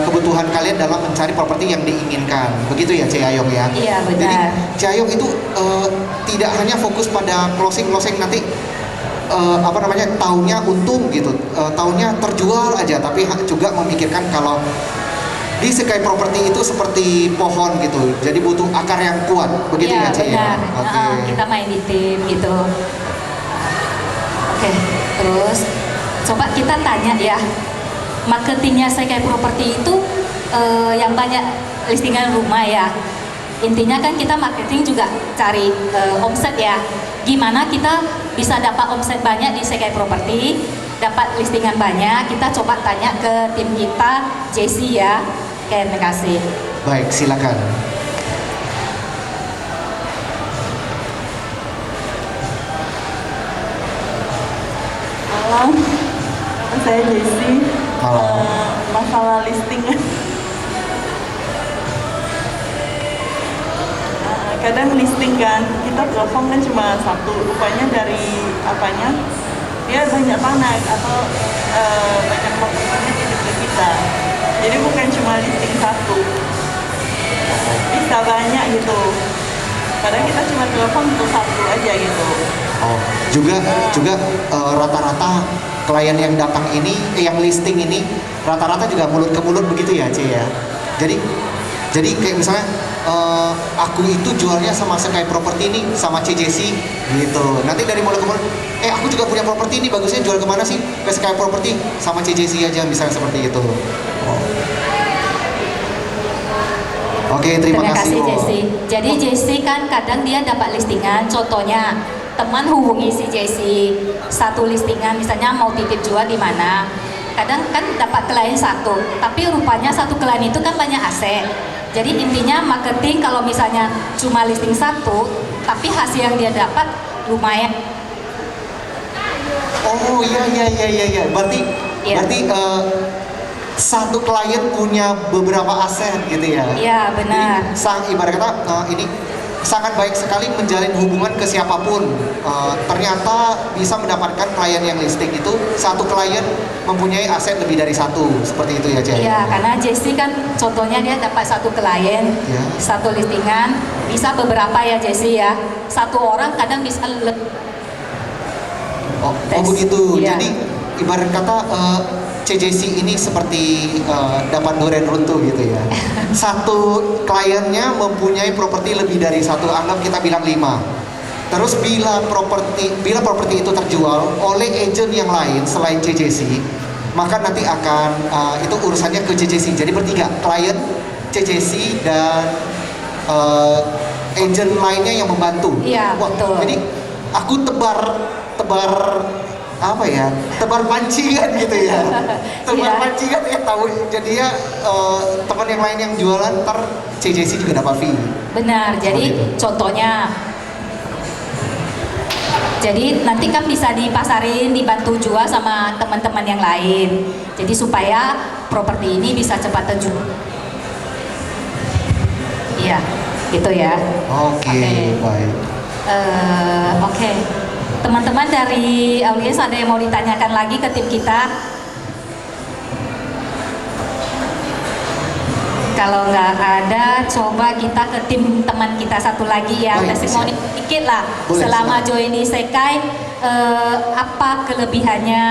kebutuhan kalian dalam mencari properti yang diinginkan. Begitu ya, Cek Ayom ya? Iya, benar. Jadi Cek Ayom itu tidak hanya fokus pada closing nanti tahunnya untung gitu, tahunnya terjual aja, tapi juga memikirkan kalau di Sky Property itu seperti pohon gitu, jadi butuh akar yang kuat, begitu ya, Cik? Benar. Oke. Kita main di tim gitu. Oke, terus coba kita tanya ya, marketingnya Sky Property itu yang banyak listingan rumah ya. Intinya kan kita marketing juga cari omset ya. Gimana kita bisa dapat omset banyak di Sky Property, dapat listingan banyak? Kita coba tanya ke tim kita, Jessie ya. Oke, terima kasih. Baik, silakan. Malam, saya Jessie. Malam. Masalah listing. Kadang listing kan, kita telepon kan cuma satu, rupanya dari apanya dia banyak tanah atau banyak propertinya titip ke kita. Jadi bukan cuma listing satu, bisa banyak gitu. Kadang kita cuma telepon untuk satu aja gitu. Oh, juga rata-rata klien yang datang ini, yang listing ini rata-rata juga mulut ke mulut begitu ya, Cik ya. Jadi kayak misalnya aku itu jualnya sama Sky Property ini sama CJC gitu. Nanti dari mulut ke mulut, aku juga punya properti ini, bagusnya jual kemana sih? Ke Sky Property sama CJC aja, misalnya seperti itu. Oh. Oke, terima kasih Jessie. Jadi Jessie kan kadang dia dapat listingan, contohnya teman hubungi si Jessie satu listingan, misalnya mau titip jual di mana. Kadang kan dapat klien satu, tapi rupanya satu klien itu kan banyak aset. Jadi intinya marketing kalau misalnya cuma listing satu, tapi hasil yang dia dapat lumayan. Oh iya. Berarti satu klien punya beberapa aset gitu ya? Iya, benar. Jadi, ibarat kata ini sangat baik sekali menjalin hubungan ke siapapun. Ternyata bisa mendapatkan klien yang listing itu satu klien mempunyai aset lebih dari satu, seperti itu ya, Cik? Iya, karena Jessie kan contohnya dia dapat satu klien, satu listingan, bisa beberapa ya Jessie ya. Satu orang kadang bisa Oh begitu. Iya. Jadi ibarat kata CJC ini seperti dapat durian runtuh gitu ya. Satu kliennya mempunyai properti lebih dari satu, anggap kita bilang 5. Terus bila properti itu terjual oleh agent yang lain selain CJC, maka nanti akan itu urusannya ke CJC. Jadi bertiga, klien, CJC dan agent lainnya yang membantu. Iya, betul. Jadi aku tebar pancingan gitu ya. Pancingan ya tahu. Jadi ya teman yang lain yang jualan ntar CJC juga dapat fee. Benar. Jadi contohnya, jadi nanti kan bisa dipasarin, dibantu jual sama teman-teman yang lain. Jadi supaya properti ini bisa cepat terjual. Iya, gitu ya. Oke. Baik. Oke. Teman-teman dari audiens ada yang mau ditanyakan lagi ke tim kita? Kalau nggak ada, coba kita ke tim teman kita satu lagi ya. Testimoni sedikit lah. Boleh, selama join di Sekai, apa kelebihannya,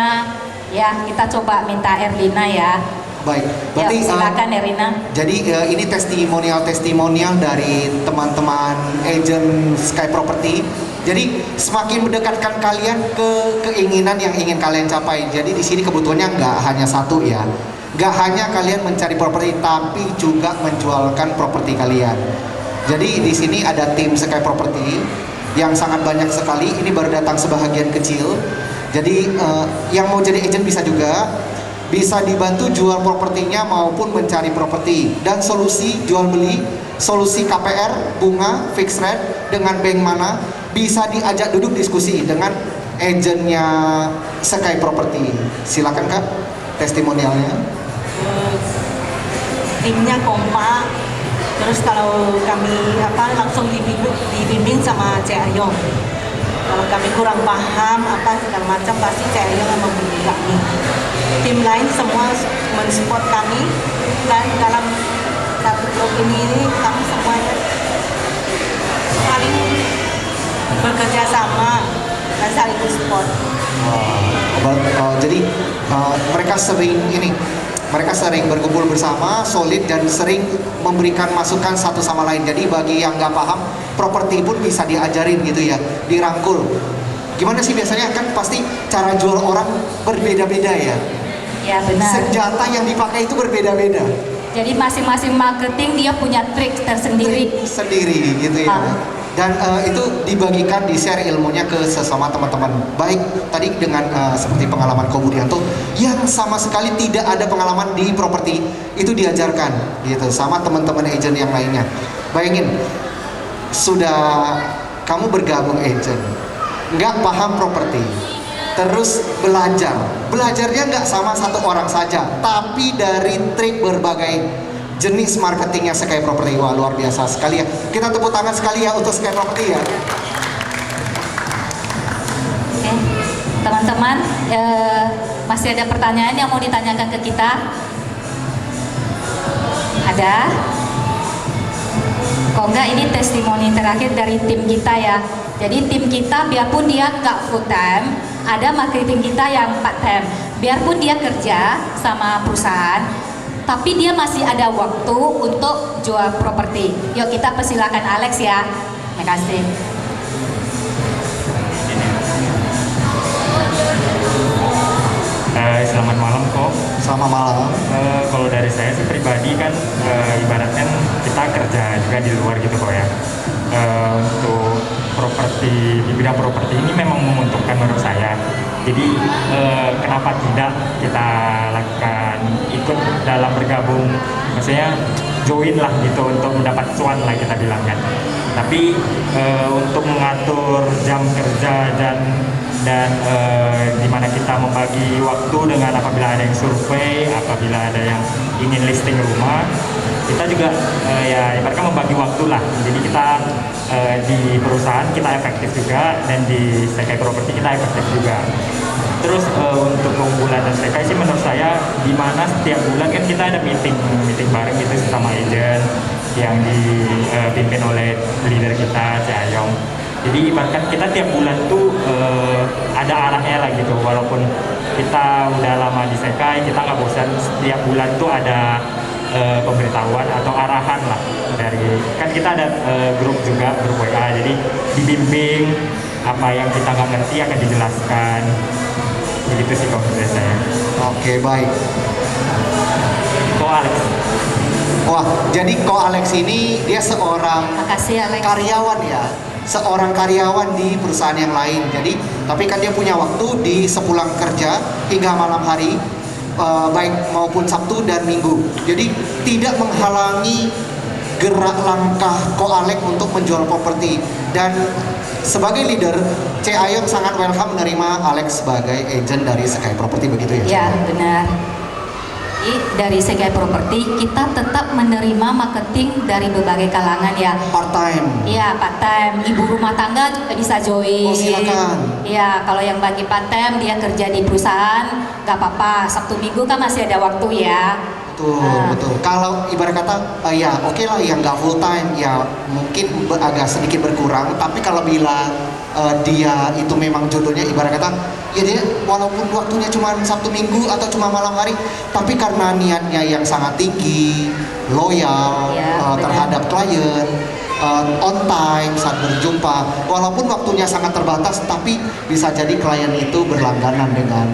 Ya, kita coba minta Erlina ya. Baik, Ya, berarti silakan Erlina. jadi ini testimonial dari teman-teman agent Sky Property. Jadi semakin mendekatkan kalian ke keinginan yang ingin kalian capai. Jadi di sini kebutuhannya nggak hanya satu ya, nggak hanya kalian mencari properti, tapi juga menjualkan properti kalian. Jadi di sini ada tim Sky Property yang sangat banyak sekali. Ini baru datang sebahagian kecil. Jadi yang mau jadi agent bisa juga, bisa dibantu jual propertinya maupun mencari properti, dan solusi jual beli, solusi KPR, bunga, fixed rate dengan bank mana, bisa diajak duduk diskusi dengan agentnya Sky Property. Silakan Kak, testimonialnya. Timnya kompak, terus kalau kami langsung dibimbing sama Cik Ayong. Kalau kami kurang paham segala macam, pasti Cik Ayong yang membimbing kami. Tim lain semua mensupport kami, dan dalam satu grup ini kami semuanya saling bekerja sama dan saling support. Jadi mereka sering berkumpul bersama, solid, dan sering memberikan masukan satu sama lain. Jadi bagi yang nggak paham, properti pun bisa diajarin gitu ya, dirangkul. Gimana sih biasanya kan pasti cara jual orang berbeda-beda ya. Ya benar. Senjata yang dipakai itu berbeda-beda. Jadi masing-masing marketing dia punya trik tersendiri. Sendiri gitu ya. Dan itu dibagikan, di-share ilmunya ke sesama teman-teman. Baik tadi dengan seperti pengalaman Ko Budianto yang sama sekali tidak ada pengalaman di properti, itu diajarkan gitu sama teman-teman agent yang lainnya. Bayangin, sudah kamu bergabung agent, nggak paham properti, terus belajarnya nggak sama satu orang saja, tapi dari trik berbagai jenis marketingnya Sky Property. Wah, luar biasa sekali ya. Kita tepuk tangan sekali ya untuk Sky Property ya. Oke, teman-teman, masih ada pertanyaan yang mau ditanyakan ke kita? Ada? Kok enggak, ini testimoni terakhir dari tim kita ya. Jadi tim kita biarpun dia nggak full time, ada marketing kita yang part time. Biarpun dia kerja sama perusahaan, tapi dia masih ada waktu untuk jual properti. Yuk kita persilakan Alex ya. Terima kasih. Selamat malam kok. Selamat malam. Kalau dari saya sih pribadi kan ibaratnya kita kerja juga di luar gitu kok ya. Untuk properti, di bidang properti ini memang menguntungkan menurut saya. Jadi kenapa tidak kita lakukan, ikut dalam bergabung, maksudnya join lah gitu untuk mendapat cuan lah kita bilang kan. Tapi untuk mengatur jam kerja dan dimana kita membagi waktu dengan apabila ada yang survei, apabila ada yang ingin listing rumah, kita juga ya ibaratnya membagi waktu lah. Jadi kita di perusahaan kita efektif juga, dan di Sky Property kita efektif juga. Terus untuk keunggulan dan Sky sih menurut saya, di mana setiap bulan kan kita ada meeting bareng gitu sama agent yang dipimpin oleh leader kita, Cik Ayong. Jadi ibaratkan kita tiap bulan tuh ada arahnya lah gitu. Walaupun kita udah lama di Sky, kita nggak bosan, setiap bulan tuh ada pemberitahuan atau arahan lah dari, kan kita ada grup juga, grup WA, jadi dibimbing apa yang kita nggak ngerti akan dijelaskan. Begitu sih kalau menurut saya. Oke, baik. Ko Alex. Wah, jadi Ko Alex ini dia seorang karyawan ya, seorang karyawan di perusahaan yang lain. Jadi, tapi kan dia punya waktu di sepulang kerja hingga malam hari, baik maupun Sabtu dan Minggu. Jadi tidak menghalangi gerak langkah Ko Alex untuk menjual properti. Dan sebagai leader, Cik Ayong sangat welcome menerima Alex sebagai agent dari Sky Property, begitu ya? Ya, benar. Dari Sky Property kita tetap menerima marketing dari berbagai kalangan ya. Part time. Iya, part time. Ibu rumah tangga juga bisa join. Oh, silakan. Iya, kalau yang bagi part time dia kerja di perusahaan, nggak apa-apa. Sabtu Minggu kan masih ada waktu ya. Betul. Kalau ibarat kata ya oke lah, yang nggak full time ya mungkin agak sedikit berkurang. Tapi kalau bila dia itu memang jodohnya, ibarat kata Ya dia walaupun waktunya cuma Sabtu Minggu atau cuma malam hari, tapi karena niatnya yang sangat tinggi, loyal terhadap klien, on time saat berjumpa, walaupun waktunya sangat terbatas, tapi bisa jadi klien itu berlangganan dengan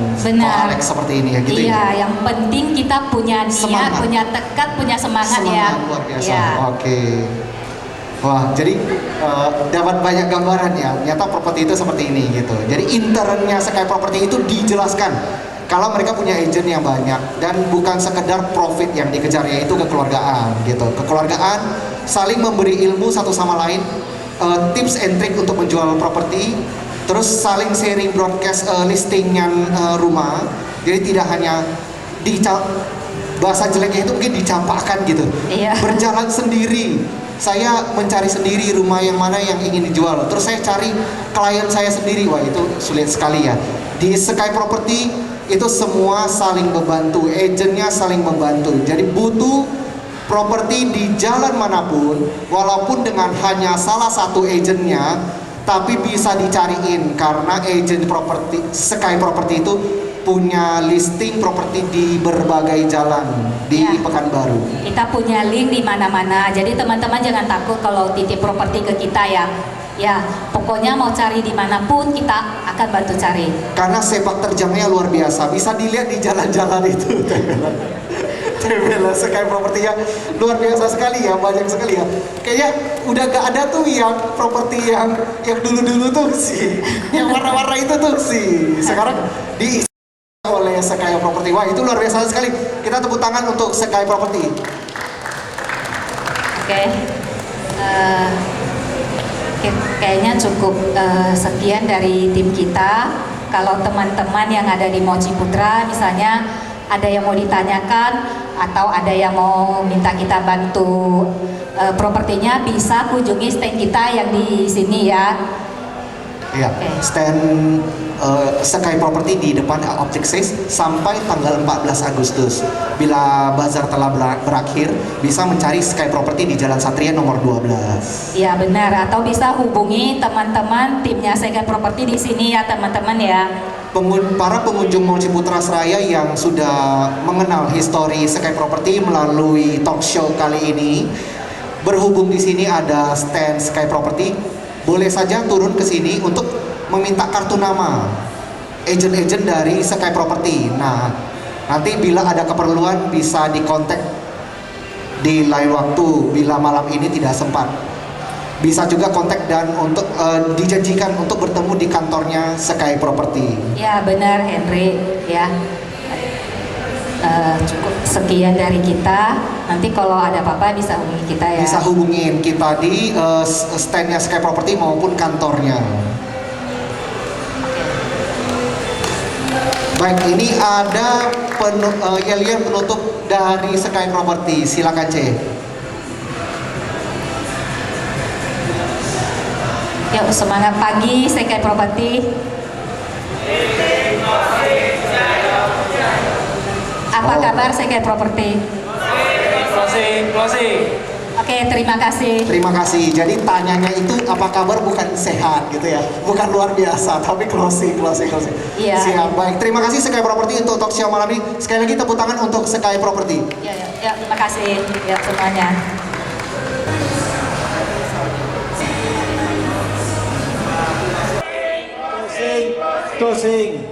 Alex seperti ini ya gitu. Iya, yang penting kita punya niat, punya tekad, punya semangat ya. Luar biasa. Ya. Oke. Wah, jadi dapat banyak gambaran ya. Ternyata properti itu seperti ini gitu. Jadi internnya Sky Property itu dijelaskan kalau mereka punya agent yang banyak dan bukan sekedar profit yang dikejar, yaitu kekeluargaan gitu. Kekeluargaan, saling memberi ilmu satu sama lain, tips and trick untuk menjual properti, terus saling sharing broadcast listingan rumah. Jadi tidak hanya bahasa jeleknya itu mungkin dicampakkan gitu. Berjalan sendiri. Saya mencari sendiri rumah yang mana yang ingin dijual. Terus saya cari klien saya sendiri. Wah, itu sulit sekali ya. Di Sky Property itu semua saling membantu, agentnya saling membantu. Jadi butuh properti di jalan manapun, walaupun dengan hanya salah satu agentnya, tapi bisa dicariin karena agent properti Sky Property itu punya listing properti di berbagai jalan di Pekanbaru. Kita punya link di mana-mana. Jadi teman-teman jangan takut kalau titip properti ke kita ya. Ya, pokoknya mau cari dimanapun kita akan bantu cari. Karena sepak terjangnya luar biasa. Bisa dilihat di jalan-jalan itu. Tembelan Sky Property yang luar biasa sekali ya, banyak sekali ya. Kayaknya udah gak ada tuh yang properti yang dulu-dulu tuh sih, yang warna-warna itu tuh sih. Sekarang diisi oleh Sky Property. Wah, itu luar biasa sekali. Kita tepuk tangan untuk Sky Property. Oke. Kayaknya cukup sekian dari tim kita. Kalau teman-teman yang ada di Mochi Putra misalnya ada yang mau ditanyakan atau ada yang mau minta kita bantu propertinya, bisa kunjungi stand kita yang di sini ya. Iya, stand Sky Property di depan Object Says sampai tanggal 14 Agustus. Bila bazar telah berakhir, bisa mencari Sky Property di Jalan Satria nomor 12. Iya benar, atau bisa hubungi teman-teman timnya Sky Property di sini ya teman-teman ya. Para pengunjung Mall Ciputra Seraya yang sudah mengenal histori Sky Property melalui talk show kali ini, berhubung di sini ada stand Sky Property, boleh saja turun ke sini untuk meminta kartu nama agent-agent dari Sky Property. Nah, nanti bila ada keperluan bisa dikontak di lain waktu bila malam ini tidak sempat. Bisa juga kontak dan untuk dijanjikan untuk bertemu di kantornya Sky Property. Ya benar Henry ya. Cukup sekian dari kita. Nanti kalau ada apa-apa bisa hubungi kita ya. Bisa hubungin kita di standnya Sky Property maupun kantornya. Baik, ini ada yel-yel penutup dari Sky Property. Silakan C. Yuk semangat pagi Sky Property. Apa kabar Sky Property? Closing. Oke, terima kasih. Terima kasih. Jadi tanyanya itu apa kabar bukan sehat gitu ya, bukan luar biasa, tapi closing. Iya. Siap, baik. Terima kasih Sky Property untuk talk show malam ini. Sekali lagi tepuk tangan untuk Sky Property. Ya, terima kasih ya semuanya. Closing.